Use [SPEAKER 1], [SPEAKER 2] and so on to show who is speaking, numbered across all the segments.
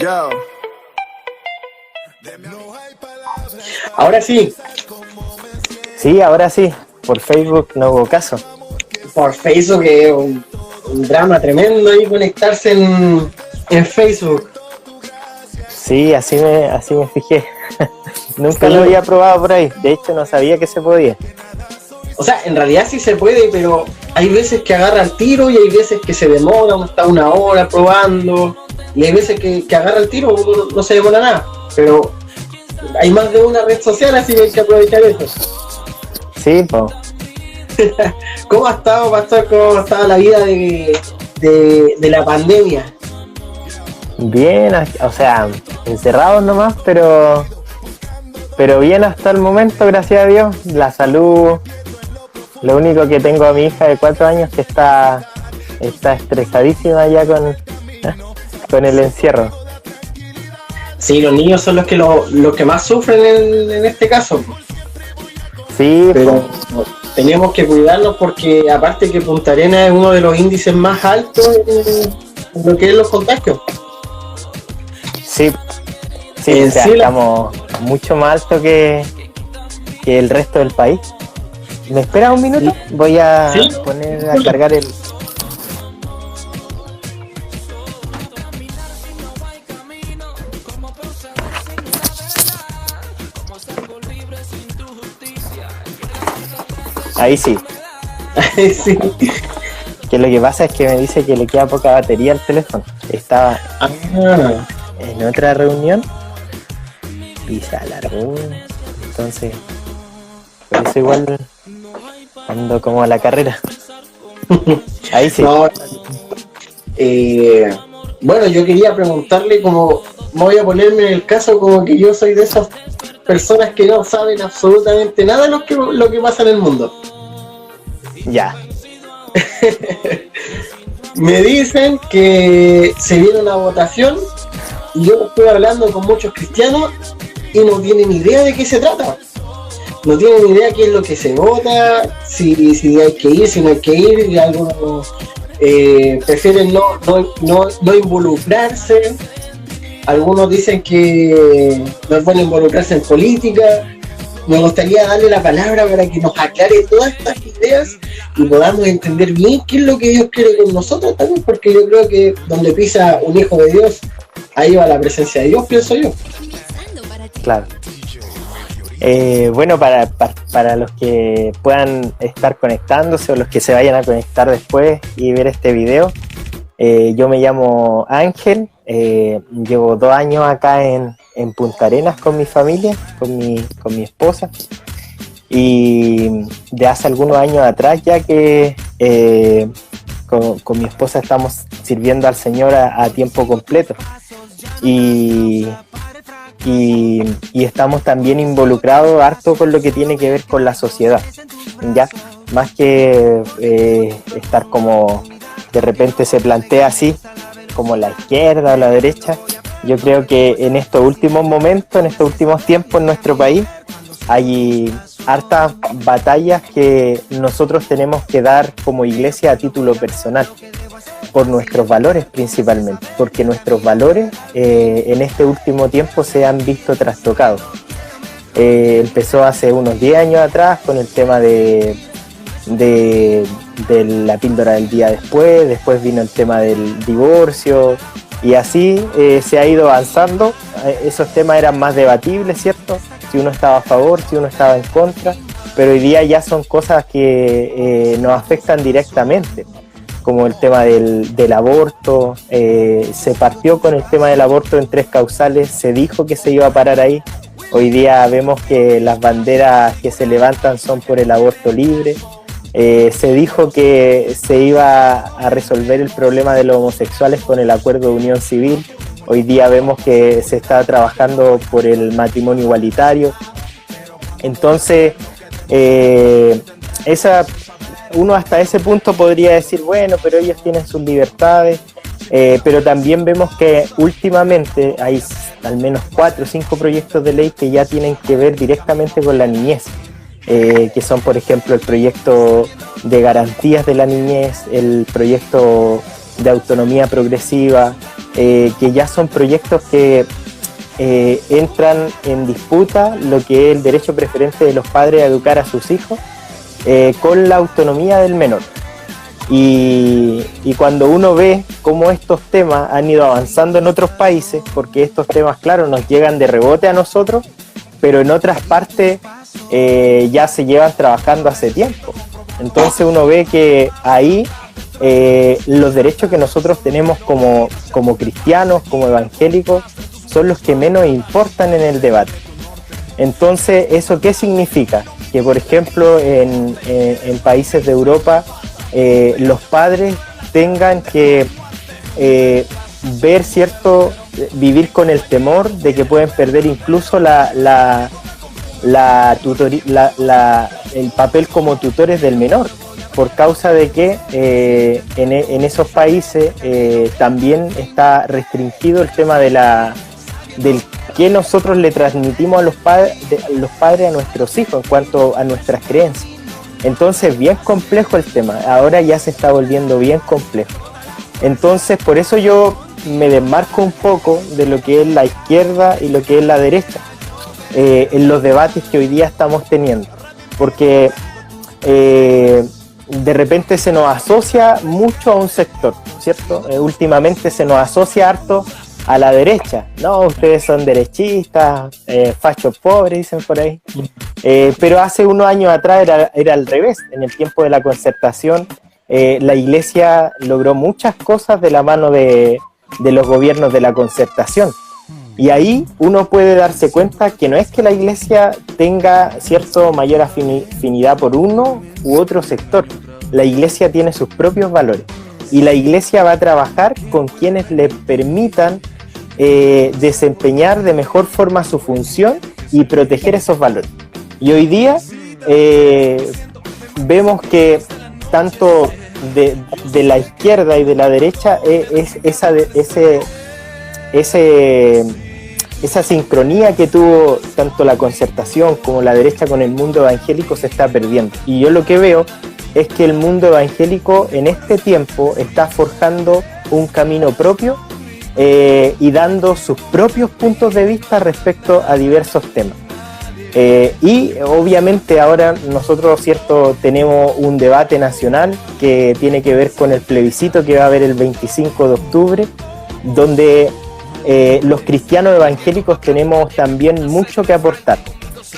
[SPEAKER 1] Yo.
[SPEAKER 2] Ahora sí,
[SPEAKER 3] Sí, ahora sí. Por Facebook no hubo caso.
[SPEAKER 2] por Facebook es un drama tremendo ahí conectarse en Facebook.
[SPEAKER 3] Sí, así me fijé. Nunca
[SPEAKER 2] Sí.
[SPEAKER 3] lo había probado por ahí. De hecho, no sabía que se podía.
[SPEAKER 2] O sea, en realidad sí se puede, pero hay veces que agarra el tiro y hay veces que se demora, uno está una hora probando, y hay veces que agarra el tiro, uno no se demora nada. Pero hay más de una red social, así que hay que aprovechar eso.
[SPEAKER 3] Sí, pues.
[SPEAKER 2] ¿Cómo ha estado, Pastor? ¿Cómo ha estado la vida de la pandemia?
[SPEAKER 3] Bien, o sea, encerrados nomás, pero bien hasta el momento, gracias a Dios. La salud. Lo único que tengo a mi hija de 4 años que está estresadísima ya con el encierro.
[SPEAKER 2] Sí, los niños son los que más sufren en este caso.
[SPEAKER 3] Sí,
[SPEAKER 2] Pero tenemos que cuidarnos porque aparte que Punta Arenas es uno de los índices más altos en lo que es los contagios.
[SPEAKER 3] sí, o sea,
[SPEAKER 2] Sí,
[SPEAKER 3] estamos mucho más alto que el resto del país. ¿Me esperas un minuto? Voy a
[SPEAKER 2] Sí.
[SPEAKER 3] poner a cargar el... Ahí sí.
[SPEAKER 2] sí.
[SPEAKER 3] Que lo que pasa es que me dice que le queda poca batería al teléfono. Estaba
[SPEAKER 2] Ah,
[SPEAKER 3] en otra reunión y se alargó. Entonces, por eso igual ando como a la carrera. Ahí sí.
[SPEAKER 2] no, bueno, yo quería preguntarle como, voy a ponerme en el caso como que yo soy de esas personas que no saben absolutamente nada de lo que pasa en el mundo.
[SPEAKER 3] Ya.
[SPEAKER 2] Me dicen que se viene una votación y yo estoy hablando con muchos cristianos y no tienen idea de qué se trata. No tienen idea qué es lo que se vota, si hay que ir, si no hay que ir, y algunos prefieren no involucrarse. Algunos dicen que no es bueno involucrarse en política. Me gustaría darle la palabra para que nos aclare todas estas ideas y podamos entender bien qué es lo que Dios quiere con nosotros también, porque yo creo que donde pisa un hijo de Dios, ahí va la presencia de Dios, pienso yo.
[SPEAKER 3] Claro. Bueno, para los que puedan estar conectándose o los que se vayan a conectar después y ver este video, yo me llamo Ángel, llevo 2 años acá en Punta Arenas con mi familia, con mi esposa, y de hace algunos años atrás ya que con mi esposa estamos sirviendo al Señor a tiempo completo. Y estamos también involucrados harto con lo que tiene que ver con la sociedad, ya más que estar como de repente se plantea así como la izquierda o la derecha. Yo creo que en estos últimos momentos, en estos últimos tiempos en nuestro país hay hartas batallas que nosotros tenemos que dar como iglesia a título personal, por nuestros valores principalmente, porque nuestros valores en este último tiempo se han visto trastocados. Empezó hace unos 10 años atrás con el tema de la píldora del día después vino el tema del divorcio, y así se ha ido avanzando. Esos temas eran más debatibles, ¿cierto? Si uno estaba a favor, si uno estaba en contra, pero hoy día ya son cosas que nos afectan directamente, como el tema del aborto. Se partió con el tema del aborto en 3 causales, se dijo que se iba a parar ahí. Hoy día vemos que las banderas que se levantan son por el aborto libre. Se dijo que se iba a resolver el problema de los homosexuales con el acuerdo de unión civil. Hoy día vemos que se está trabajando por el matrimonio igualitario. Entonces, uno hasta ese punto podría decir, bueno, pero ellos tienen sus libertades, pero también vemos que últimamente hay al menos 4 o 5 proyectos de ley que ya tienen que ver directamente con la niñez, que son, por ejemplo, el proyecto de garantías de la niñez, el proyecto de autonomía progresiva, que ya son proyectos que entran en disputa lo que es el derecho preferente de los padres a educar a sus hijos con la autonomía del menor. Y cuando uno ve cómo estos temas han ido avanzando en otros países, porque estos temas, claro, nos llegan de rebote a nosotros, pero en otras partes ya se llevan trabajando hace tiempo. Entonces uno ve que ahí los derechos que nosotros tenemos como cristianos, como evangélicos, son los que menos importan en el debate. Entonces, ¿eso qué significa? Que, por ejemplo, en países de Europa, los padres tengan que vivir con el temor de que pueden perder incluso el papel como tutores del menor, por causa de que en esos países también está restringido el tema del que nosotros le transmitimos a los padres a nuestros hijos en cuanto a nuestras creencias. Entonces, bien complejo el tema, ahora ya se está volviendo bien complejo. Entonces, por eso yo me desmarco un poco de lo que es la izquierda y lo que es la derecha en los debates que hoy día estamos teniendo, porque de repente se nos asocia mucho a un sector, ¿cierto? Últimamente se nos asocia harto a la derecha, no, ustedes son derechistas, fachos pobres, dicen por ahí, pero hace unos años atrás era al revés. En el tiempo de la Concertación, la Iglesia logró muchas cosas de la mano de los gobiernos de la Concertación, y ahí uno puede darse cuenta que no es que la Iglesia tenga cierto mayor afinidad por uno u otro sector. La Iglesia tiene sus propios valores, y la Iglesia va a trabajar con quienes le permitan desempeñar de mejor forma su función y proteger esos valores. Y hoy día vemos que tanto de la izquierda y de la derecha esa sincronía que tuvo tanto la Concertación como la derecha con el mundo evangélico se está perdiendo. Y yo lo que veo es que el mundo evangélico en este tiempo está forjando un camino propio y dando sus propios puntos de vista respecto a diversos temas. Y obviamente ahora nosotros, ¿cierto?, tenemos un debate nacional que tiene que ver con el plebiscito que va a haber el 25 de octubre, donde los cristianos evangélicos tenemos también mucho que aportar.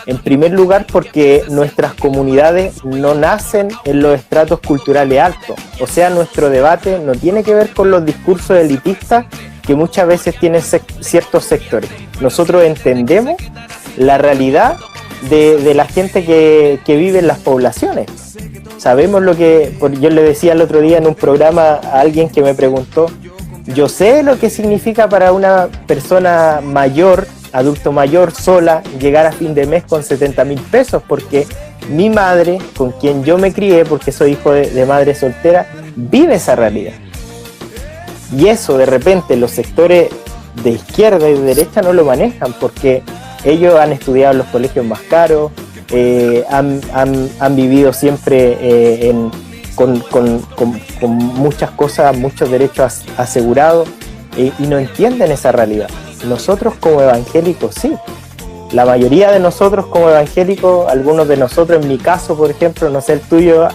[SPEAKER 3] En primer lugar, porque nuestras comunidades no nacen en los estratos culturales altos. O sea, nuestro debate no tiene que ver con los discursos elitistas que muchas veces tienen ciertos sectores. Nosotros entendemos la realidad de la gente que vive en las poblaciones. Sabemos lo que... Yo le decía el otro día en un programa a alguien que me preguntó, yo sé lo que significa para una persona mayor, adulto mayor, sola, llegar a fin de mes con 70,000 pesos, porque mi madre, con quien yo me crié, porque soy hijo de madre soltera, vive esa realidad. Y eso de repente los sectores de izquierda y de derecha no lo manejan, porque ellos han estudiado en los colegios más caros, han vivido siempre con muchas cosas, muchos derechos asegurados, y no entienden esa realidad. Nosotros como evangélicos sí, la mayoría de nosotros como evangélicos, algunos de nosotros, en mi caso por ejemplo, no sé el tuyo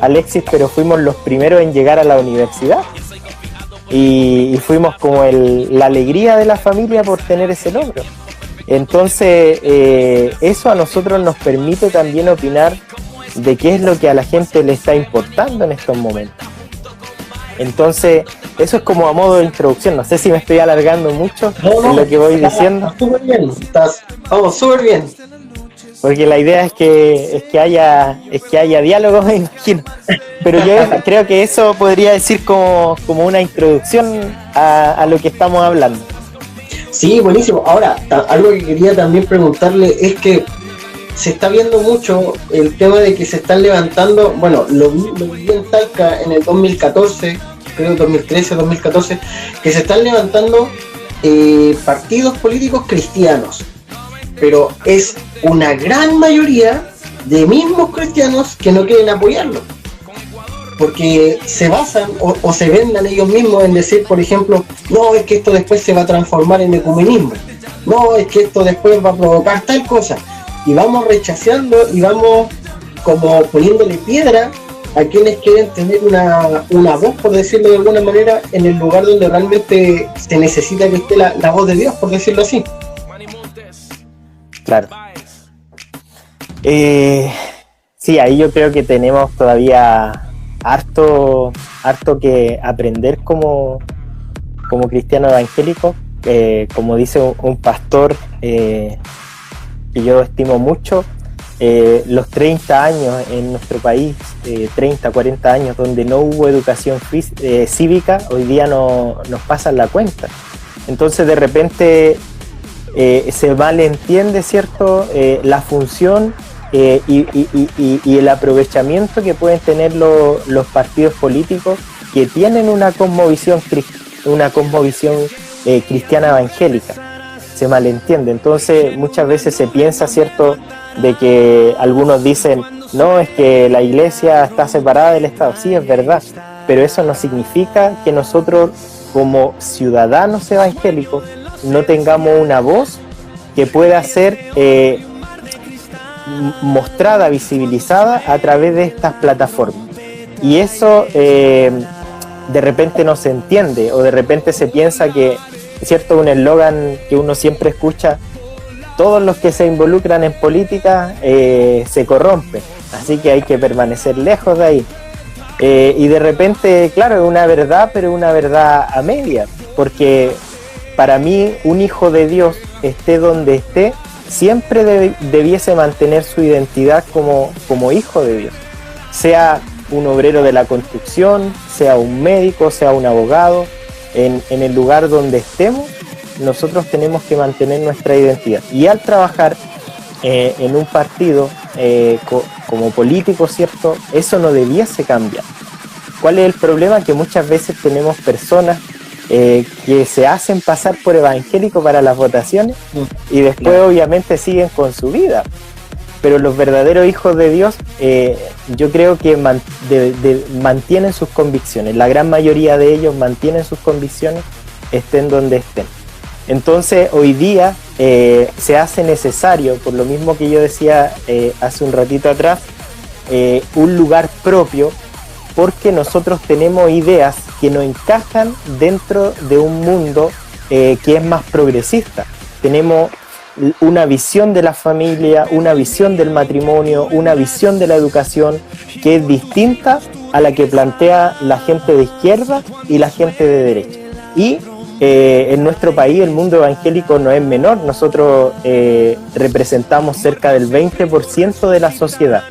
[SPEAKER 3] Alexis, pero fuimos los primeros en llegar a la universidad, y fuimos como la alegría de la familia por tener ese logro. Entonces eso a nosotros nos permite también opinar de qué es lo que a la gente le está importando en estos momentos. Entonces, eso es como a modo de introducción. No sé si me estoy alargando mucho en lo que voy diciendo.
[SPEAKER 2] Estás súper bien, vamos, súper bien.
[SPEAKER 3] Porque la idea es que haya diálogo, me imagino. Pero yo creo que eso podría decir como una introducción a lo que estamos hablando.
[SPEAKER 2] Sí, buenísimo. Ahora, algo que quería también preguntarle es que se está viendo mucho el tema de que se están levantando, bueno, lo vi en Talca en el 2014, creo 2013, 2014, que se están levantando partidos políticos cristianos, pero es una gran mayoría de mismos cristianos que no quieren apoyarlo. porque se basan o se vendan ellos mismos en decir, por ejemplo, no, es que esto después se va a transformar en ecumenismo, no, es que esto después va a provocar tal cosa, y vamos rechazando y vamos como poniéndole piedra a quienes quieren tener una voz, por decirlo de alguna manera, en el lugar donde realmente se necesita que esté la voz de Dios, por decirlo así.
[SPEAKER 3] Claro. Sí, ahí yo creo que tenemos todavía harto que aprender como cristiano evangélico. Como dice un pastor que yo estimo mucho, los 30 años en nuestro país, 30, 40 años donde no hubo educación cívica, hoy día nos pasan la cuenta. Entonces de repente se malentiende, ¿cierto?, la función y el aprovechamiento que pueden tener los partidos políticos que tienen una cosmovisión cristiana evangélica. Se malentiende. Entonces muchas veces se piensa, ¿cierto?, de que algunos dicen, no, es que la iglesia está separada del Estado. Sí, es verdad, pero eso no significa que nosotros como ciudadanos evangélicos no tengamos una voz que pueda ser mostrada, visibilizada a través de estas plataformas. Y eso de repente no se entiende, o de repente se piensa que, ¿cierto?, un eslogan que uno siempre escucha: todos los que se involucran en política se corrompen, así que hay que permanecer lejos de ahí. Y de repente, claro, es una verdad, pero una verdad a media, porque para mí un hijo de Dios, esté donde esté, siempre debiese mantener su identidad como hijo de Dios, sea un obrero de la construcción, sea un médico, sea un abogado, en el lugar donde estemos, nosotros tenemos que mantener nuestra identidad. Y al trabajar en un partido como político, ¿cierto?, eso no debiese cambiar. ¿Cuál es el problema? Que muchas veces tenemos personas que se hacen pasar por evangélicos para las votaciones y después obviamente siguen con su vida. Pero los verdaderos hijos de Dios, yo creo que mantienen sus convicciones. La gran mayoría de ellos mantienen sus convicciones, estén donde estén. Entonces hoy día se hace necesario, por lo mismo que yo decía hace un ratito atrás, un lugar propio, porque nosotros tenemos ideas que no encajan dentro de un mundo que es más progresista. Tenemos una visión de la familia, una visión del matrimonio, una visión de la educación que es distinta a la que plantea la gente de izquierda y la gente de derecha. Y en nuestro país el mundo evangélico no es menor. Nosotros representamos cerca del 20% de la sociedad.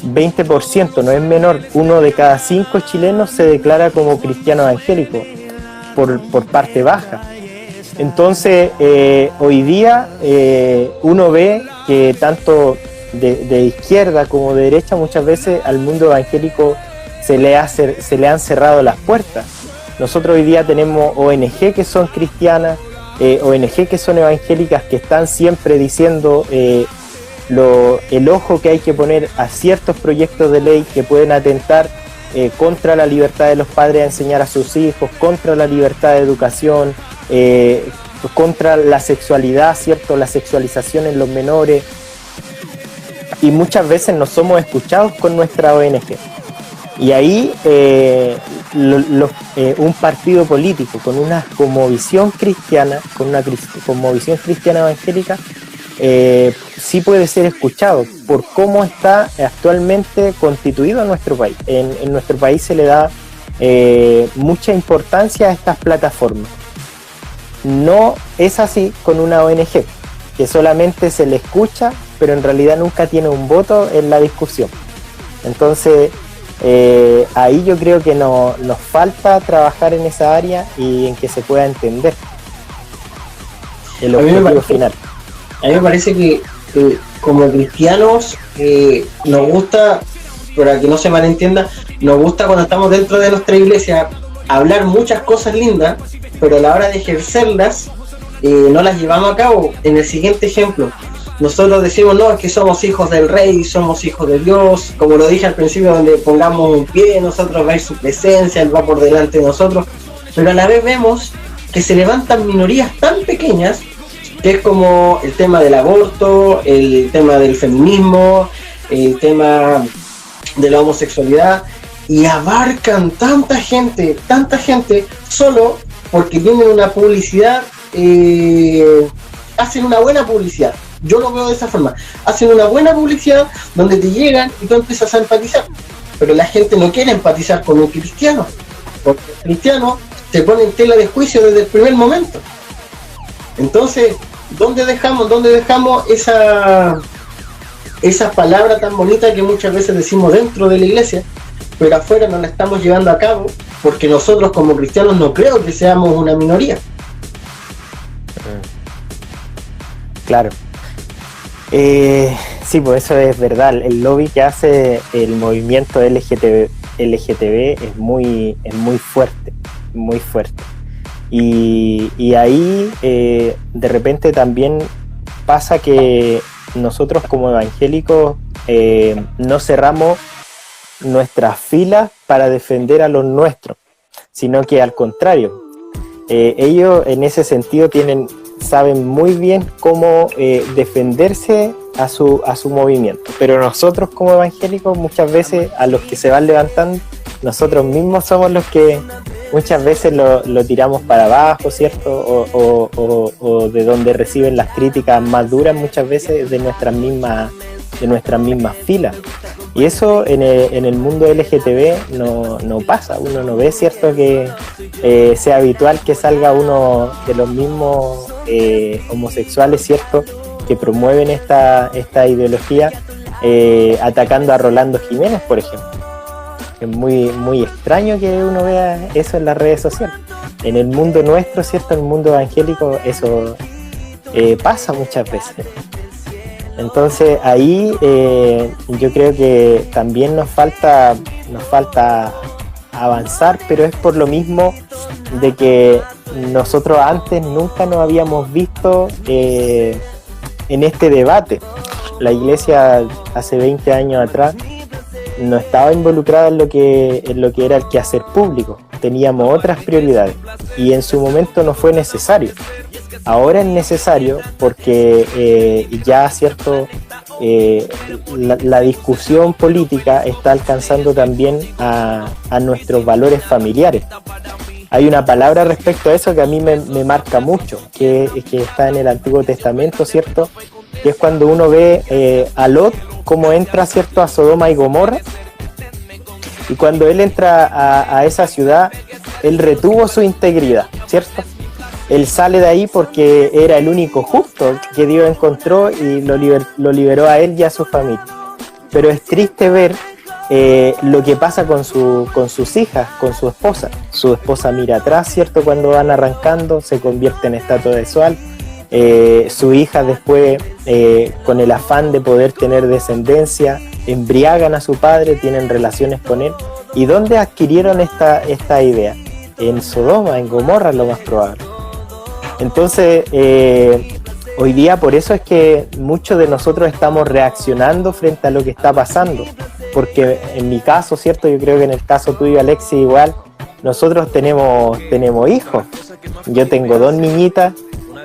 [SPEAKER 3] 20% no es menor. 1 de cada 5 chilenos se declara como cristiano evangélico por parte baja. Entonces hoy día uno ve que tanto de izquierda como de derecha muchas veces al mundo evangélico se le han cerrado las puertas. Nosotros hoy día tenemos ONG que son cristianas, ONG que son evangélicas, que están siempre diciendo el ojo que hay que poner a ciertos proyectos de ley que pueden atentar contra la libertad de los padres a enseñar a sus hijos, contra la libertad de educación, contra la sexualidad, ¿cierto?, la sexualización en los menores, y muchas veces no somos escuchados con nuestra ONG. Y ahí un partido político con una cosmovisión cristiana, con una cosmovisión cristiana evangélica, sí puede ser escuchado por cómo está actualmente constituido nuestro país. En nuestro país se le da mucha importancia a estas plataformas. No es así con una ONG, que solamente se le escucha, pero en realidad nunca tiene un voto en la discusión. Entonces, ahí yo creo que nos falta trabajar en esa área y en que se pueda entender el objetivo final.
[SPEAKER 2] A mí me parece que como cristianos nos gusta, para que no se malentienda, nos gusta cuando estamos dentro de nuestra iglesia hablar muchas cosas lindas, pero a la hora de ejercerlas no las llevamos a cabo. En el siguiente ejemplo, nosotros decimos, no, es que somos hijos del rey, somos hijos de Dios, como lo dije al principio, donde pongamos un pie, nosotros va a ir su presencia, Él va por delante de nosotros, pero a la vez vemos que se levantan minorías tan pequeñas, que es como el tema del aborto, el tema del feminismo, el tema de la homosexualidad, y abarcan tanta gente, solo porque tienen una publicidad, hacen una buena publicidad. Yo lo veo de esa forma, hacen una buena publicidad donde te llegan y tú empiezas a empatizar, pero la gente no quiere empatizar con un cristiano, porque el cristiano se pone en tela de juicio desde el primer momento. Entonces, ¿dónde dejamos esa palabra tan bonita que muchas veces decimos dentro de la iglesia, pero afuera no la estamos llevando a cabo? Porque nosotros como cristianos no creo que seamos una minoría.
[SPEAKER 3] Claro. Sí, pues eso es verdad. El lobby que hace el movimiento LGTB es muy fuerte, muy fuerte. Y ahí de repente también pasa que nosotros como evangélicos no cerramos nuestras filas para defender a los nuestros, sino que al contrario, ellos en ese sentido saben muy bien cómo defenderse a su movimiento, pero nosotros como evangélicos muchas veces a los que se van levantando, nosotros mismos somos los que muchas veces lo tiramos para abajo, ¿cierto? O de donde reciben las críticas más duras muchas veces de nuestras mismas filas. Y eso en el mundo LGTB no pasa. Uno no ve, ¿cierto?, que sea habitual que salga uno de los mismos homosexuales, ¿cierto?, que promueven esta ideología atacando a Rolando Jiménez, por ejemplo. Es muy extraño que uno vea eso en las redes sociales. En el mundo nuestro, ¿cierto?, en el mundo evangélico, eso pasa muchas veces. Entonces ahí yo creo que también nos falta avanzar, pero es por lo mismo de que nosotros antes nunca nos habíamos visto en este debate. La iglesia hace 20 años atrás no estaba involucrada en lo que era el quehacer público, teníamos otras prioridades y en su momento no fue necesario. Ahora es necesario porque ya, cierto, la discusión política está alcanzando también a nuestros valores familiares. Hay una palabra respecto a eso que a mí me marca mucho, que está en el Antiguo Testamento, ¿cierto? Que es cuando uno ve a Lot cómo entra, ¿cierto?, a Sodoma y Gomorra, y cuando él entra a esa ciudad, él retuvo su integridad, ¿cierto? Él sale de ahí porque era el único justo que Dios encontró y lo liberó a él y a su familia. Pero es triste ver lo que pasa con sus hijas, con su esposa. Su esposa mira atrás, ¿cierto? Cuando van arrancando, se convierte en estatua de sal. Su hija después, con el afán de poder tener descendencia, embriagan a su padre, tienen relaciones con él. ¿Y dónde adquirieron esta idea? En Sodoma, en Gomorra, lo más probable. Entonces, hoy día por eso es que muchos de nosotros estamos reaccionando frente a lo que está pasando, porque en mi caso, ¿cierto? Yo creo que en el caso tuyo, Alexis, igual, nosotros tenemos hijos. Yo tengo 2 niñitas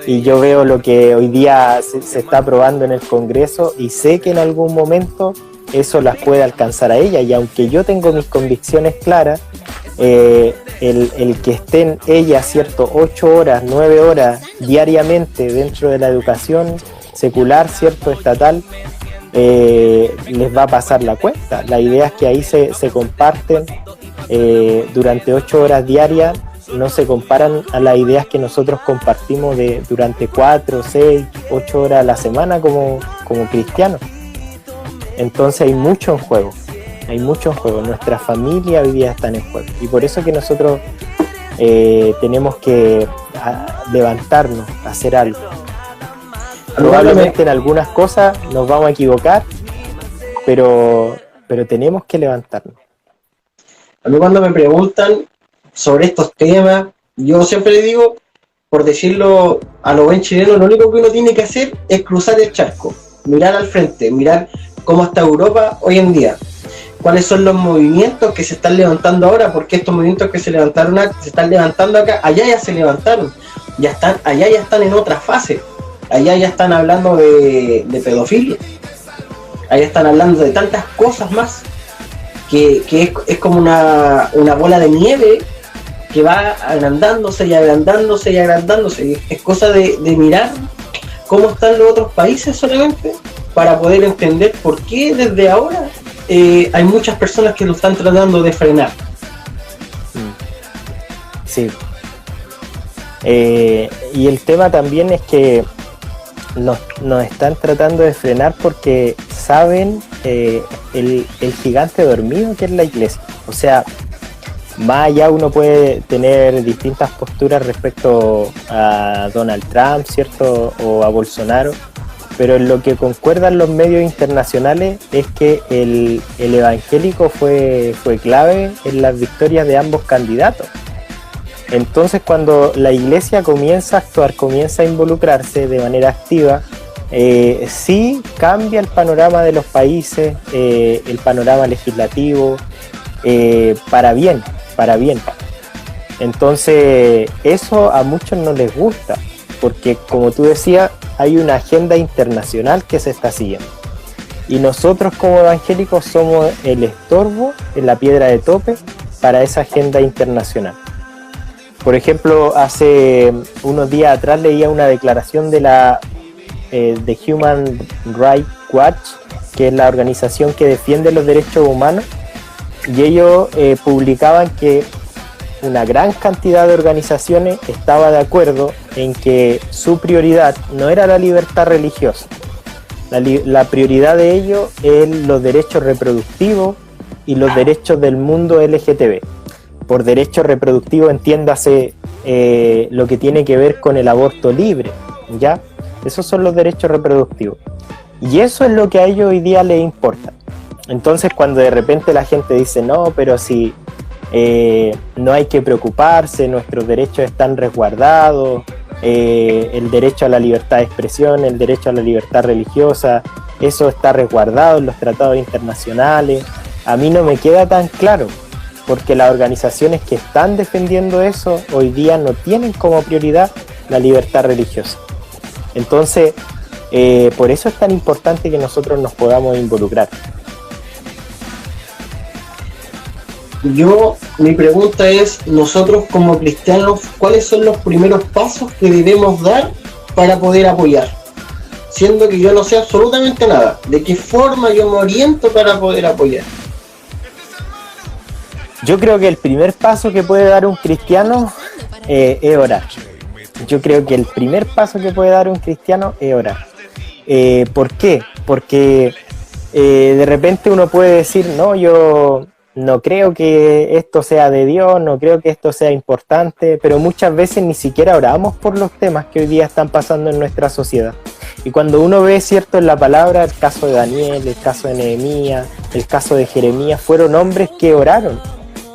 [SPEAKER 3] y yo veo lo que hoy día se está aprobando en el Congreso y sé que en algún momento eso las puede alcanzar a ellas, y aunque yo tengo mis convicciones claras, el que estén ellas, ¿cierto?, 8 horas, 9 horas diariamente dentro de la educación secular, ¿cierto?, estatal, les va a pasar la cuenta. La idea es que ahí se comparten durante 8 horas diarias, no se comparan a las ideas que nosotros compartimos durante 4, 6, 8 horas a la semana como cristianos. Entonces hay mucho en juego. Nuestra familia hoy día está en juego, y por eso que nosotros tenemos que levantarnos, hacer algo. Probablemente en algunas cosas nos vamos a equivocar, pero tenemos que levantarnos.
[SPEAKER 2] A mí cuando me preguntan sobre estos temas, yo siempre digo, por decirlo a lo buen chileno, lo único que uno tiene que hacer es cruzar el charco. mirar al frente, mirar cómo está Europa hoy en día, cuáles son los movimientos que se están levantando ahora, porque estos movimientos que se están levantando acá, allá ya se levantaron, allá ya están en otra fase, allá ya están hablando de pedofilia, allá están hablando de tantas cosas más, que es como una bola de nieve que va agrandándose y agrandándose y agrandándose. Es cosa de mirar cómo están los otros países solamente para poder entender por qué desde ahora hay muchas personas que lo están tratando de frenar.
[SPEAKER 3] Sí. Y el tema también es que nos están tratando de frenar porque saben el gigante dormido que es la iglesia. O sea, más allá uno puede tener distintas posturas respecto a Donald Trump, ¿cierto? O a Bolsonaro, pero en lo que concuerdan los medios internacionales es que el evangélico fue clave en las victorias de ambos candidatos. Entonces, cuando la iglesia comienza a actuar, comienza a involucrarse de manera activa, sí cambia el panorama de los países, el panorama legislativo, para bien. Entonces, eso a muchos no les gusta, porque como tú decías, hay una agenda internacional que se está siguiendo. Y nosotros como evangélicos somos el estorbo, la piedra de tope para esa agenda internacional. Por ejemplo, hace unos días atrás leía una declaración de la de Human Rights Watch, que es la organización que defiende los derechos humanos, y ellos publicaban que una gran cantidad de organizaciones estaba de acuerdo en que su prioridad no era la libertad religiosa. La prioridad de ellos es los derechos reproductivos y los derechos del mundo LGTB. Por derecho reproductivo entiéndase lo que tiene que ver con el aborto libre, ¿ya? Esos son los derechos reproductivos. Y eso es lo que a ellos hoy día les importa. Entonces, cuando de repente la gente dice, no, pero si no hay que preocuparse, nuestros derechos están resguardados, el derecho a la libertad de expresión, el derecho a la libertad religiosa, eso está resguardado en los tratados internacionales, a mí no me queda tan claro, porque las organizaciones que están defendiendo eso hoy día no tienen como prioridad la libertad religiosa. Entonces, por eso es tan importante que nosotros nos podamos involucrar.
[SPEAKER 2] Mi pregunta es, nosotros como cristianos, ¿cuáles son los primeros pasos que debemos dar para poder apoyar? Siendo que yo no sé absolutamente nada, ¿de qué forma yo me oriento para poder apoyar?
[SPEAKER 3] Yo creo que el primer paso que puede dar un cristiano es orar. Yo creo que el primer paso que puede dar un cristiano es orar. ¿Por qué? Porque de repente uno puede decir, no, yo no creo que esto sea de Dios, no creo que esto sea importante, pero muchas veces ni siquiera oramos por los temas que hoy día están pasando en nuestra sociedad. Y cuando uno ve, cierto, en la palabra, el caso de Daniel, el caso de Nehemías, el caso de Jeremías, fueron hombres que oraron,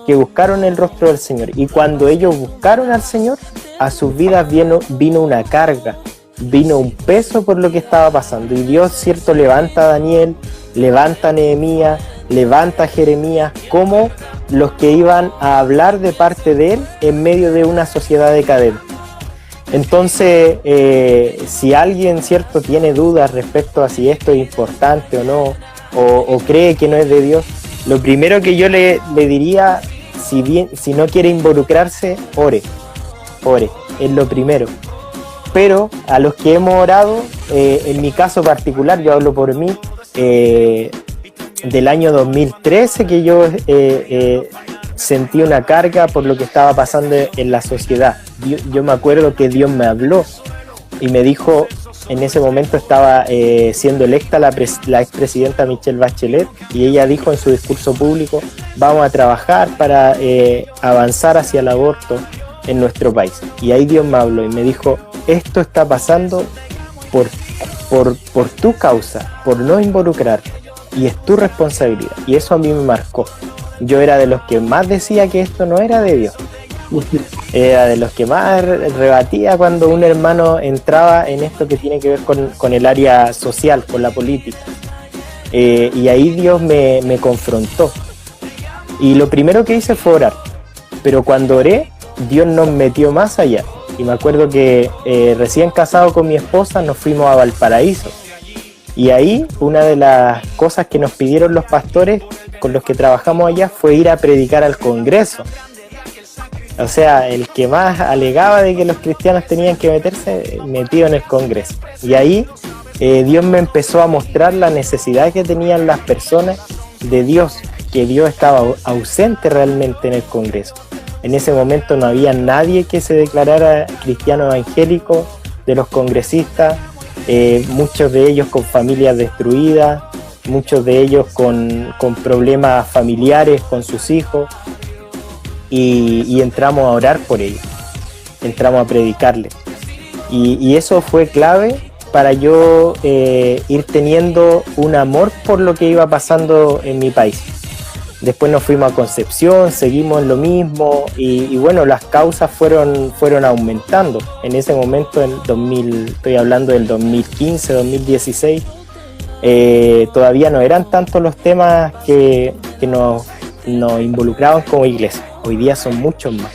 [SPEAKER 3] que buscaron el rostro del Señor. Y cuando ellos buscaron al Señor, a sus vidas vino una carga, vino un peso por lo que estaba pasando. Y Dios, cierto, levanta a Daniel, levanta a Nehemías, levanta a Jeremías como los que iban a hablar de parte de él en medio de una sociedad decadente. Entonces, si alguien, cierto, tiene dudas respecto a si esto es importante o no, o cree que no es de Dios, lo primero que yo le diría, si no quiere involucrarse, ore, es lo primero. Pero a los que hemos orado, en mi caso particular, yo hablo por mí, del año 2013 que yo sentí una carga por lo que estaba pasando en la sociedad. Yo me acuerdo que Dios me habló y me dijo, en ese momento estaba siendo electa la expresidenta Michelle Bachelet, y ella dijo en su discurso público, vamos a trabajar para avanzar hacia el aborto en nuestro país. Y ahí Dios me habló y me dijo, esto está pasando por tu causa, por no involucrarte, y es tu responsabilidad. Y eso a mí me marcó. Yo era de los que más decía que esto no era de Dios, Era de los que más rebatía cuando un hermano entraba en esto que tiene que ver con el área social, con la política. Y ahí Dios me confrontó. Y lo primero que hice fue orar. Pero cuando oré, Dios nos metió más allá. Y me acuerdo que recién casado con mi esposa nos fuimos a Valparaíso. Y ahí una de las cosas que nos pidieron los pastores con los que trabajamos allá fue ir a predicar al Congreso. O sea, el que más alegaba de que los cristianos tenían que meterse, metido en el Congreso. Y ahí Dios me empezó a mostrar la necesidad que tenían las personas de Dios, que Dios estaba ausente realmente en el Congreso. En ese momento no había nadie que se declarara cristiano evangélico de los congresistas, muchos de ellos con familias destruidas, muchos de ellos con problemas familiares con sus hijos, y entramos a orar por ellos, entramos a predicarles. Y eso fue clave para yo ir teniendo un amor por lo que iba pasando en mi país. Después nos fuimos a Concepción, seguimos en lo mismo y bueno, las causas fueron aumentando. En ese momento, estoy hablando del 2015, 2016, todavía no eran tantos los temas que nos involucraban como iglesia. Hoy día son muchos más.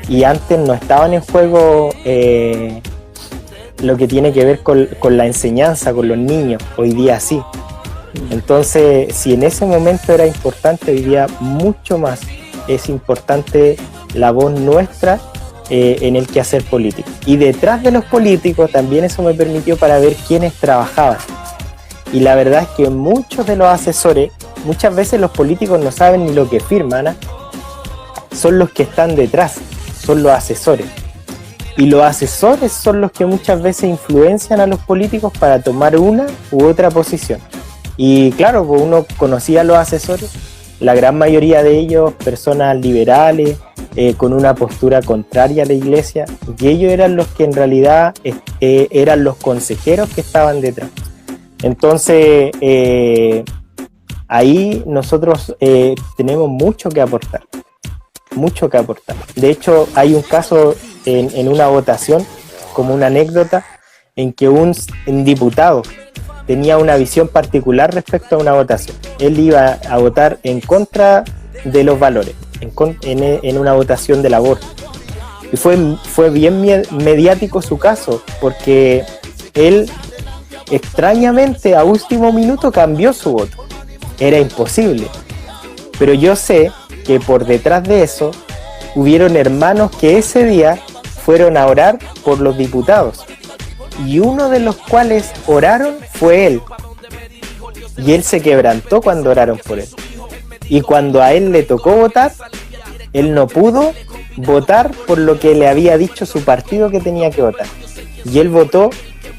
[SPEAKER 3] Y antes no estaban en juego lo que tiene que ver con la enseñanza, con los niños. Hoy día sí. Entonces, si en ese momento era importante, hoy día mucho más es importante la voz nuestra en el quehacer político. Y detrás de los políticos también eso me permitió para ver quiénes trabajaban. Y la verdad es que muchos de los asesores, muchas veces los políticos no saben ni lo que firman, son los que están detrás, son los asesores. Y los asesores son los que muchas veces influencian a los políticos para tomar una u otra posición. Y claro, pues uno conocía a los asesores, la gran mayoría de ellos personas liberales, con una postura contraria a la iglesia, y ellos eran los que en realidad eran los consejeros que estaban detrás. Entonces, ahí nosotros tenemos mucho que aportar. De hecho, hay un caso en una votación, como una anécdota, en que un diputado tenía una visión particular respecto a una votación. Él iba a votar en contra de los valores, en una votación del aborto. Y fue bien mediático su caso, porque él extrañamente a último minuto cambió su voto. Era imposible. Pero yo sé que por detrás de eso hubieron hermanos que ese día fueron a orar por los diputados. Y uno de los cuales oraron fue él. Y él se quebrantó cuando oraron por él. Y cuando a él le tocó votar, él no pudo votar por lo que le había dicho su partido que tenía que votar. Y él votó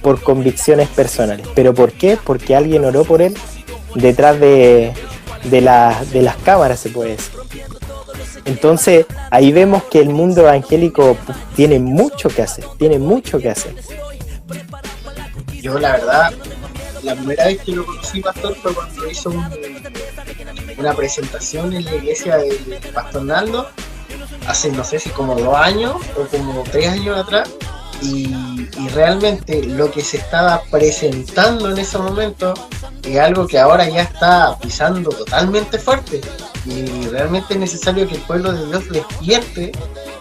[SPEAKER 3] por convicciones personales. ¿Pero por qué? Porque alguien oró por él detrás de las cámaras, se puede decir. Entonces, ahí vemos que el mundo evangélico tiene mucho que hacer.
[SPEAKER 2] Yo, la verdad, la primera vez que lo conocí, pastor, fue cuando hizo una presentación en la iglesia del pastor Naldo, hace no sé si como 2 años o como 3 años atrás, y realmente lo que se estaba presentando en ese momento es algo que ahora ya está pisando totalmente fuerte, y realmente es necesario que el pueblo de Dios despierte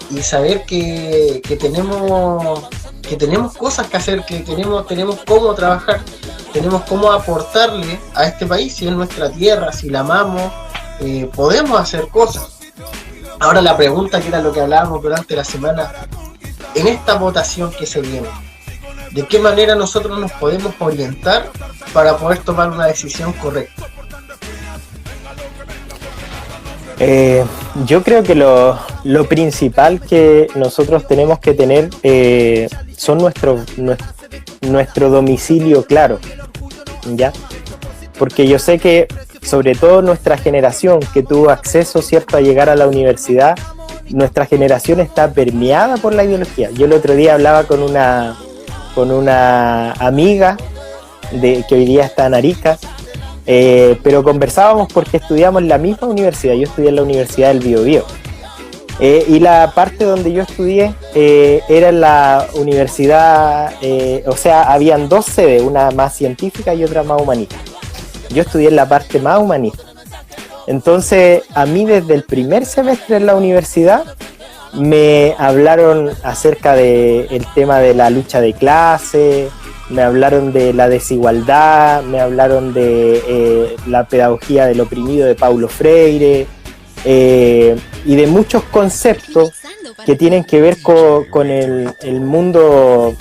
[SPEAKER 2] y saber que tenemos cosas que hacer, que tenemos cómo trabajar, tenemos cómo aportarle a este país. Si es nuestra tierra, si la amamos, podemos hacer cosas. Ahora la pregunta, que era lo que hablábamos durante la semana, en esta votación que se viene, ¿de qué manera nosotros nos podemos orientar para poder tomar una decisión correcta?
[SPEAKER 3] Yo creo que lo principal que nosotros tenemos que tener son nuestro domicilio claro, ¿ya? Porque yo sé que sobre todo nuestra generación que tuvo acceso, ¿cierto?, a llegar a la universidad, nuestra generación está permeada por la ideología. Yo el otro día hablaba con una amiga que hoy día está en Arica, pero conversábamos porque estudiamos en la misma universidad. Yo estudié en la Universidad del Biobío. Y la parte donde yo estudié era en la universidad, o sea, habían dos sedes, una más científica y otra más humanista. Yo estudié en la parte más humanista. Entonces, a mí desde el primer semestre en la universidad me hablaron acerca del tema de la lucha de clase, me hablaron de la desigualdad, me hablaron de la pedagogía del oprimido de Paulo Freire, y de muchos conceptos que tienen que ver con el mundo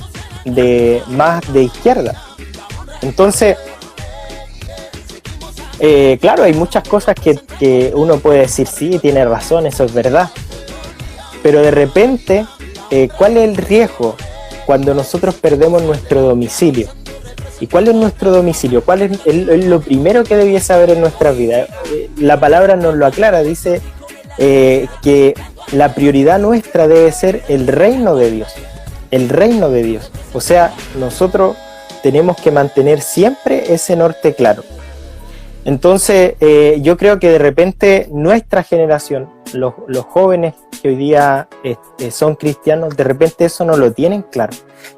[SPEAKER 3] más de izquierda. Entonces, claro, hay muchas cosas que uno puede decir, sí, tiene razón, eso es verdad, pero de repente, ¿cuál es el riesgo cuando nosotros perdemos nuestro domicilio? ¿Y cuál es nuestro domicilio? ¿Cuál es lo primero que debiese haber en nuestra vida? La palabra nos lo aclara, dice que la prioridad nuestra debe ser el reino de Dios. El reino de Dios. O sea, nosotros tenemos que mantener siempre ese norte claro. Entonces, yo creo que de repente nuestra generación, los jóvenes que hoy día son cristianos, de repente eso no lo tienen claro.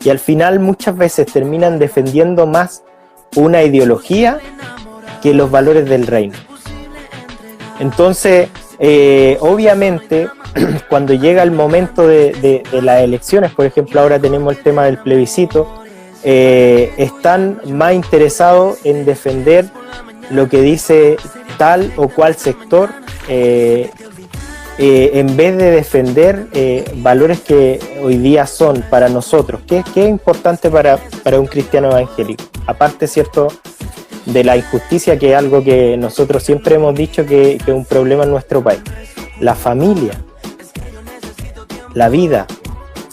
[SPEAKER 3] Y al final muchas veces terminan defendiendo más una ideología que los valores del reino. Entonces, obviamente, cuando llega el momento de las elecciones, por ejemplo, ahora tenemos el tema del plebiscito, están más interesados en defender lo que dice tal o cual sector, en vez de defender valores que hoy día son para nosotros. ¿Qué es importante para un cristiano evangélico? Aparte, ¿cierto?, de la injusticia, que es algo que nosotros siempre hemos dicho que es un problema en nuestro país. La familia, la vida,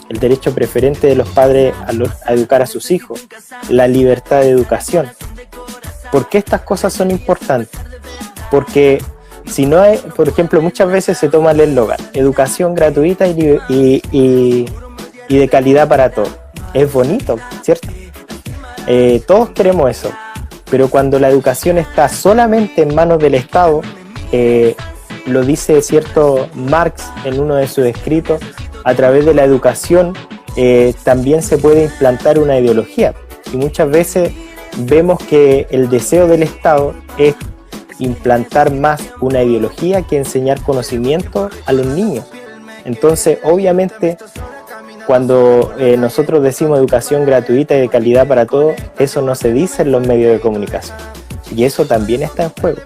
[SPEAKER 3] el derecho preferente de los padres a educar a sus hijos, la libertad de educación. ¿Por qué estas cosas son importantes? Porque si no hay, por ejemplo, muchas veces se toma el eslogan, educación gratuita y de calidad para todos. Es bonito, ¿cierto? Todos queremos eso, pero cuando la educación está solamente en manos del Estado, lo dice, ¿cierto?, Marx en uno de sus escritos, a través de la educación también se puede implantar una ideología. Y muchas veces vemos que el deseo del Estado es implantar más una ideología que enseñar conocimiento a los niños. Entonces, obviamente, cuando nosotros decimos educación gratuita y de calidad para todos, eso no se dice en los medios de comunicación. Y eso también está en juego.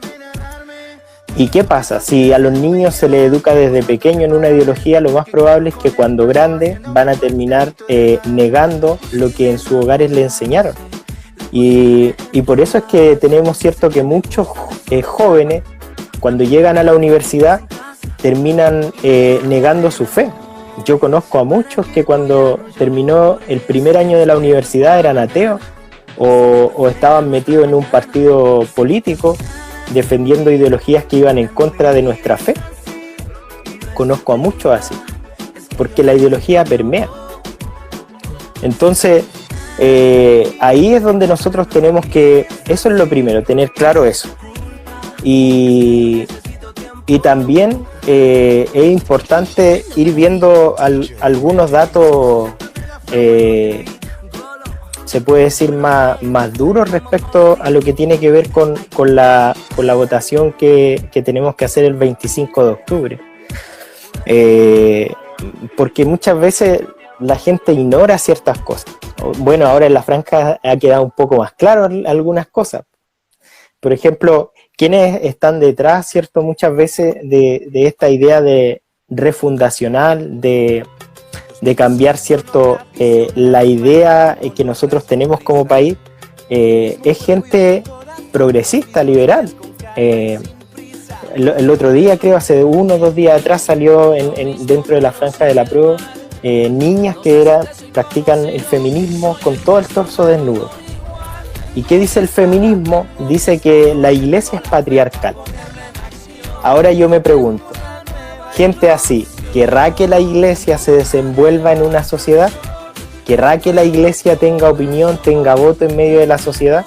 [SPEAKER 3] ¿Y qué pasa? Si a los niños se les educa desde pequeño en una ideología, lo más probable es que cuando grandes van a terminar negando lo que en sus hogares les enseñaron. Y por eso es que tenemos, cierto, que muchos jóvenes, cuando llegan a la universidad, terminan negando su fe. Yo conozco a muchos que cuando terminó el primer año de la universidad eran ateos o estaban metidos en un partido político defendiendo ideologías que iban en contra de nuestra fe. Conozco a muchos así, porque la ideología permea. Entonces, ahí es donde nosotros tenemos que, eso es lo primero, tener claro eso. Y también es importante ir viendo algunos datos, se puede decir más duros respecto a lo que tiene que ver con la votación que tenemos que hacer el 25 de octubre. Porque muchas veces la gente ignora ciertas cosas. Bueno, ahora en la franja ha quedado un poco más claro algunas cosas. Por ejemplo, ¿quiénes están detrás, cierto, muchas veces de esta idea de refundacional, de cambiar, cierto, la idea que nosotros tenemos como país? Es gente progresista, liberal. El otro día, creo, hace 1 o 2 días atrás, salió dentro de la franja de la prueba niñas que practican el feminismo con todo el torso desnudo. ¿Y qué dice el feminismo? Dice que la iglesia es patriarcal. Ahora yo me pregunto, gente así, ¿querrá que la iglesia se desenvuelva en una sociedad? ¿Querrá que la iglesia tenga opinión, tenga voto en medio de la sociedad?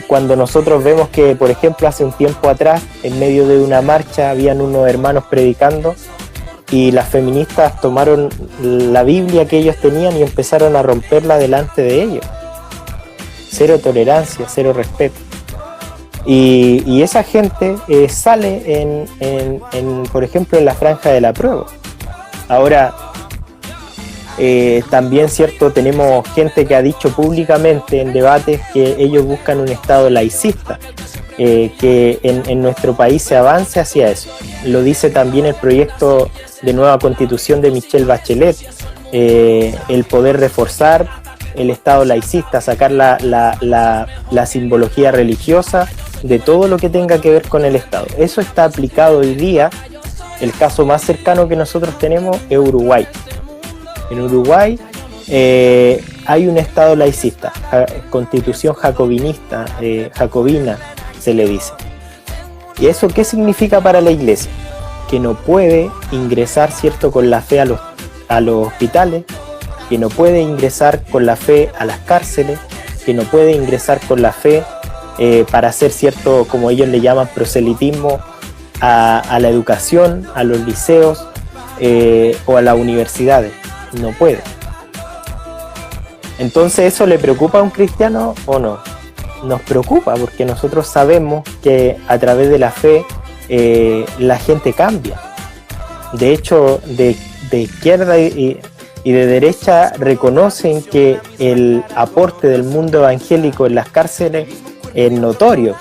[SPEAKER 3] Cuando nosotros vemos que, por ejemplo, hace un tiempo atrás, en medio de una marcha, habían unos hermanos predicando, y las feministas tomaron la Biblia que ellos tenían y empezaron a romperla delante de ellos. Cero tolerancia, cero respeto. Y esa gente sale por ejemplo, en la franja del apruebo. Ahora, también, cierto, tenemos gente que ha dicho públicamente en debates que ellos buscan un Estado laicista, que en nuestro país se avance hacia eso. Lo dice también el proyecto de nueva constitución de Michelle Bachelet, el poder reforzar el Estado laicista, sacar la simbología religiosa de todo lo que tenga que ver con el Estado. Eso está aplicado hoy día. El caso más cercano que nosotros tenemos es Uruguay. En Uruguay hay un Estado laicista, constitución jacobinista, jacobina se le dice. ¿Y eso qué significa para la Iglesia? Que no puede ingresar, cierto, con la fe a los hospitales, que no puede ingresar con la fe a las cárceles, que no puede ingresar con la fe para hacer, cierto, como ellos le llaman, proselitismo a la educación, a los liceos o a las universidades. No puede. Entonces, ¿eso le preocupa a un cristiano o no? Nos preocupa, porque nosotros sabemos que a través de la fe la gente cambia. De hecho, de izquierda y de derecha reconocen que el aporte del mundo evangélico en las cárceles es notorio,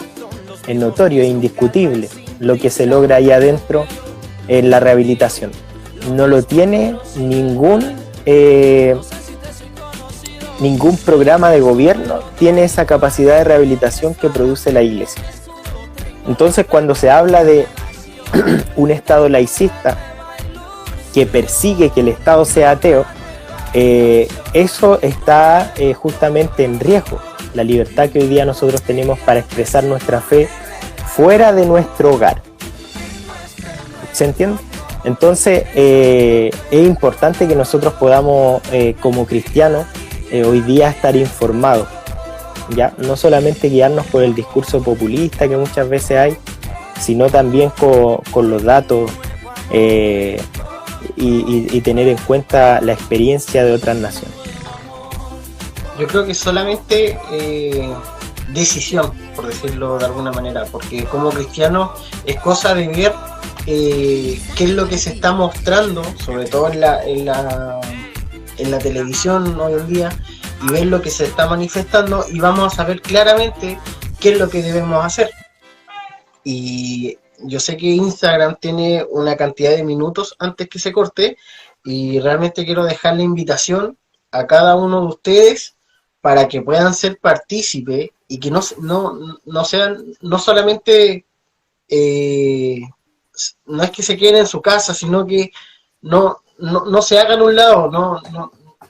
[SPEAKER 3] es indiscutible. Lo que se logra ahí adentro en la rehabilitación no lo tiene ningún programa de gobierno, tiene esa capacidad de rehabilitación que produce la Iglesia. Entonces, cuando se habla de un Estado laicista que persigue que el Estado sea ateo, eso está justamente en riesgo. La libertad que hoy día nosotros tenemos para expresar nuestra fe fuera de nuestro hogar. ¿Se entiende? Entonces, es importante que nosotros podamos, como cristianos, hoy día estar informados, ¿ya? No solamente guiarnos por el discurso populista que muchas veces hay, sino también con los datos y tener en cuenta la experiencia de otras naciones.
[SPEAKER 2] Yo creo que solamente decisión, por decirlo de alguna manera, porque como cristiano es cosa de ver qué es lo que se está mostrando, sobre todo en la televisión hoy en día, y ver lo que se está manifestando, y vamos a saber claramente qué es lo que debemos hacer. Y yo sé que Instagram tiene una cantidad de minutos antes que se corte, y realmente quiero dejar la invitación a cada uno de ustedes para que puedan ser partícipes y que no sean, no solamente no es que se queden en su casa, sino que no se hagan a un lado.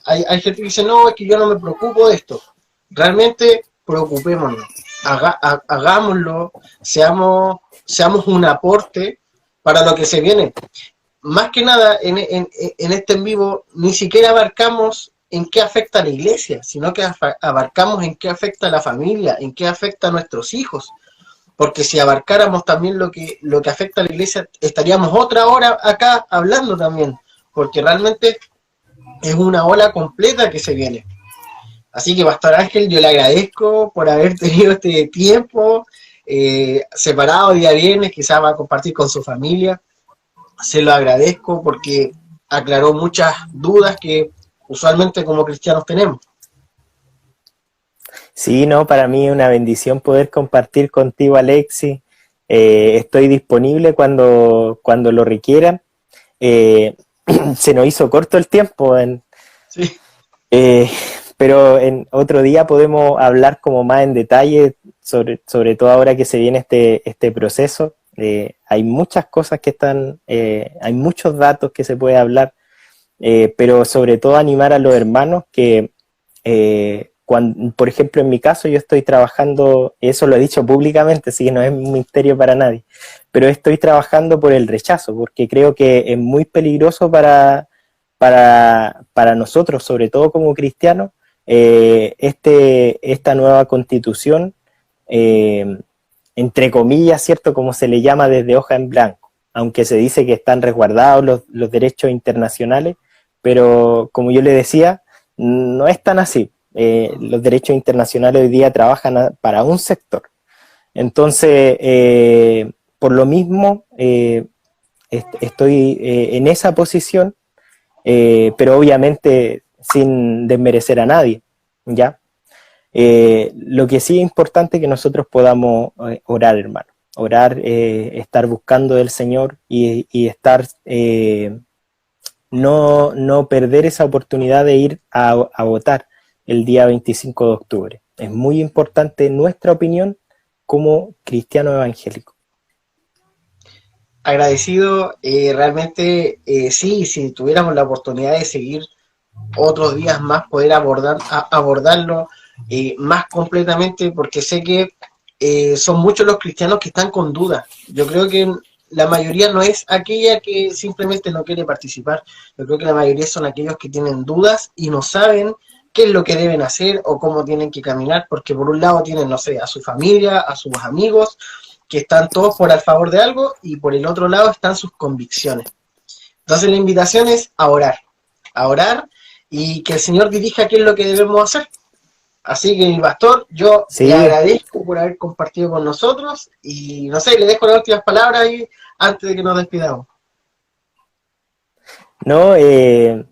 [SPEAKER 2] Hay gente que dice, no, es que yo no me preocupo de esto. Realmente preocupémonos, hagámoslo, seamos un aporte para lo que se viene. Más que nada, en este en vivo, ni siquiera abarcamos en qué afecta a la iglesia, sino que abarcamos en qué afecta a la familia, en qué afecta a nuestros hijos. Porque si abarcáramos también lo que afecta a la iglesia, estaríamos otra hora acá hablando también, porque realmente es una ola completa que se viene. Así que, Pastor Ángel, yo le agradezco por haber tenido este tiempo separado día viernes, quizás va a compartir con su familia. Se lo agradezco porque aclaró muchas dudas que usualmente como cristianos tenemos.
[SPEAKER 3] Sí, no, para mí es una bendición poder compartir contigo, Alexis. Estoy disponible cuando lo requieran. Se nos hizo corto el tiempo,
[SPEAKER 2] Sí.
[SPEAKER 3] Pero en otro día podemos hablar como más en detalle, sobre todo ahora que se viene este proceso. Hay muchas cosas que están, hay muchos datos que se puede hablar, pero sobre todo animar a los hermanos que cuando, por ejemplo, en mi caso yo estoy trabajando, eso lo he dicho públicamente, así que no es un misterio para nadie, pero estoy trabajando por el rechazo, porque creo que es muy peligroso para nosotros, sobre todo como cristianos, esta nueva constitución, entre comillas, ¿cierto? Como se le llama desde hoja en blanco. aunque se dice que están resguardados los derechos internacionales, pero como yo le decía, no es tan así. Los derechos internacionales hoy día trabajan para un sector. Entonces, por lo mismo, estoy en esa posición, pero obviamente sin desmerecer a nadie, ¿ya? Lo que sí es importante es que nosotros podamos orar, hermano. Orar, estar buscando del Señor y estar, no perder esa oportunidad de ir a votar el día 25 de octubre. Es muy importante nuestra opinión como cristiano evangélico.
[SPEAKER 2] Agradecido, realmente sí, si tuviéramos la oportunidad de seguir otros días más, poder abordarlo más completamente, porque sé que son muchos los cristianos que están con dudas. Yo creo que la mayoría no es aquella que simplemente no quiere participar. Yo creo que la mayoría son aquellos que tienen dudas y no saben qué es lo que deben hacer o cómo tienen que caminar, porque por un lado tienen, no sé, a su familia, a sus amigos, que están todos por el favor de algo, y por el otro lado están sus convicciones. Entonces la invitación es a orar y que el Señor dirija qué es lo que debemos hacer. Así que, mi pastor, yo le
[SPEAKER 3] Sí,
[SPEAKER 2] agradezco por haber compartido con nosotros y, no sé, le dejo las últimas palabras ahí antes de que nos despidamos.
[SPEAKER 3] no, que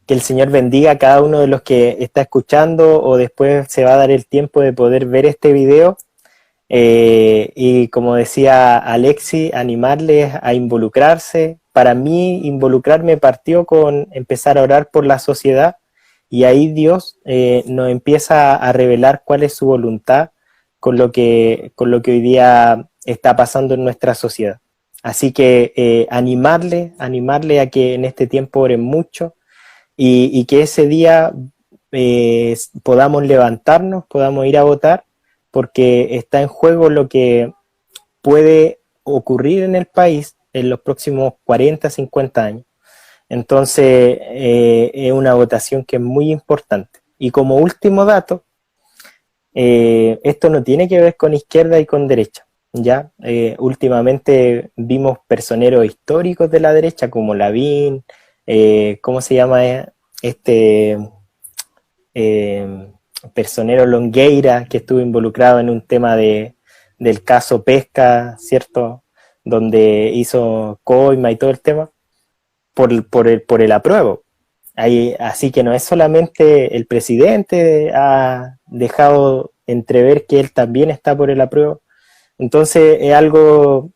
[SPEAKER 3] el Señor bendiga a cada uno de los que está escuchando o después se va a dar el tiempo de poder ver este video. Y como decía Alexi, animarles a involucrarse. Para mí, involucrarme partió con empezar a orar por la sociedad y ahí Dios nos empieza a revelar cuál es su voluntad con lo que hoy día está pasando en nuestra sociedad. Así que animarle a que en este tiempo oren mucho y que ese día podamos levantarnos, podamos ir a votar, porque está en juego lo que puede ocurrir en el país en los próximos 40, 50 años. Entonces, es una votación que es muy importante. Y como último dato, esto no tiene que ver con izquierda y con derecha. ¿Ya? Últimamente vimos personeros históricos de la derecha como Lavín, ¿cómo se llama este personero Longueira, que estuvo involucrado en un tema del caso Pesca, ¿cierto? Donde hizo coima y todo el tema, por el apruebo. Así que no es solamente el presidente ha dejado entrever que él también está por el apruebo. Entonces es algo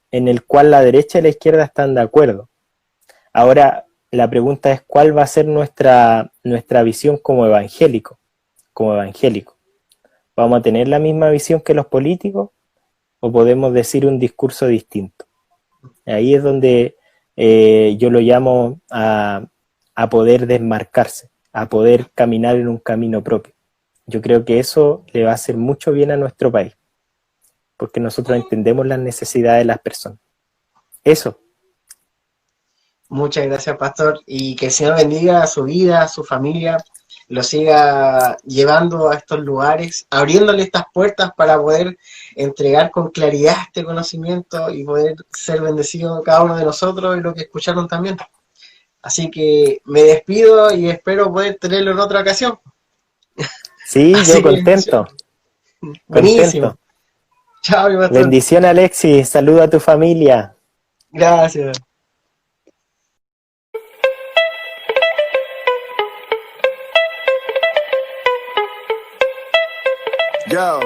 [SPEAKER 3] en el cual la derecha y la izquierda están de acuerdo. Ahora, la pregunta es cuál va a ser nuestra visión como evangélico. ¿Vamos a tener la misma visión que los políticos o podemos decir un discurso distinto? Ahí es donde yo lo llamo a poder desmarcarse, a poder caminar en un camino propio. Yo creo que eso le va a hacer mucho bien a nuestro país, porque nosotros entendemos las necesidades de las personas. Eso.
[SPEAKER 2] Muchas gracias, pastor, y que el Señor bendiga a su vida, a su familia, lo siga llevando a estos lugares, abriéndole estas puertas para poder entregar con claridad este conocimiento y poder ser bendecido cada uno de nosotros y los que escucharon también. Así que me despido y espero poder tenerlo en otra ocasión.
[SPEAKER 3] Sí, yo
[SPEAKER 2] Así que,
[SPEAKER 3] contento,
[SPEAKER 2] buenísimo.
[SPEAKER 3] contento.
[SPEAKER 2] Chao, mi pastor.
[SPEAKER 3] Bendición, Alexis, saluda a tu familia.
[SPEAKER 2] Gracias.
[SPEAKER 1] Yo.